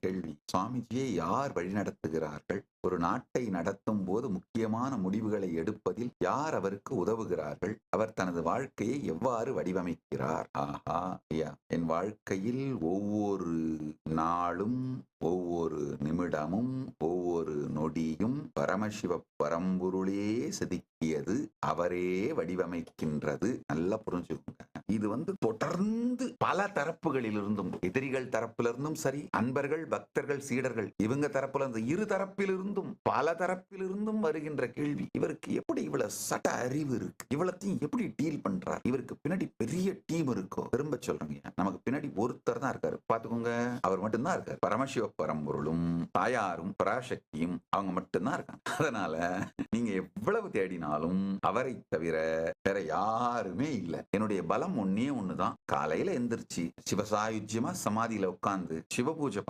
கேள்வி. சுவாமிஜியை யார் வழிநடத்துகிறார்கள்? ஒரு நாட்டை நடத்தும் போது முக்கியமான முடிவுகளை எடுப்பதில் யார் அவருக்கு உதவுகிறார்கள்? அவர் தனது வாழ்க்கையை எவ்வாறு வடிவமைக்கிறார்? ஆஹா, ஐயா, என் வாழ்க்கையில் ஒவ்வொரு நாளும், ஒவ்வொரு நிமிடமும், ஒவ்வொரு நொடியும் பரமசிவ பரம்பொருளே செதுக்கியது, அவரே வடிவமைக்கின்றது. நல்லா புரிஞ்சுக்கோங்க. இது தொடர்ந்து பல தரப்புகளிலிருந்தும், எதிரிகள் தரப்பிலிருந்தும் சரி, அன்பர்கள், பக்தர்கள், சீடர்கள், இவங்க தரப்புல இருந்து, இரு தரப்பிலிருந்தும், பல தரப்பிலிருந்தும் வருகின்ற கேள்வி, இவருக்கு எப்படி இவ்வளவு சட்ட அறிவு இருக்கு? இவ்வளத்தையும் எப்படி டீல் பண்றார்? இவருக்கு பின்னாடி பெரிய டீம் இருக்கோ? திரும்ப சொல்றேங்க, நமக்கு பின்னாடி ஒருத்தர் தான் இருக்காரு. பாத்துக்கோங்க, அவர் மட்டும்தான் இருக்காரு. பரமசிவ பரம்பொருளும் தாயாரும் பராசக்தியும் அவங்க மட்டும்தான் இருக்காங்க. அதனால நீங்க எவ்வளவு தேடினாலும் அவரை தவிர வேற யாருமே இல்லை. என்னுடைய பலம் ஒன்னே ஒண்ணுதான். காலையில எந்திரிச்சு சிவசாயுஜ்யமா சமாதியில உட்கார்ந்து சிவ பூஜை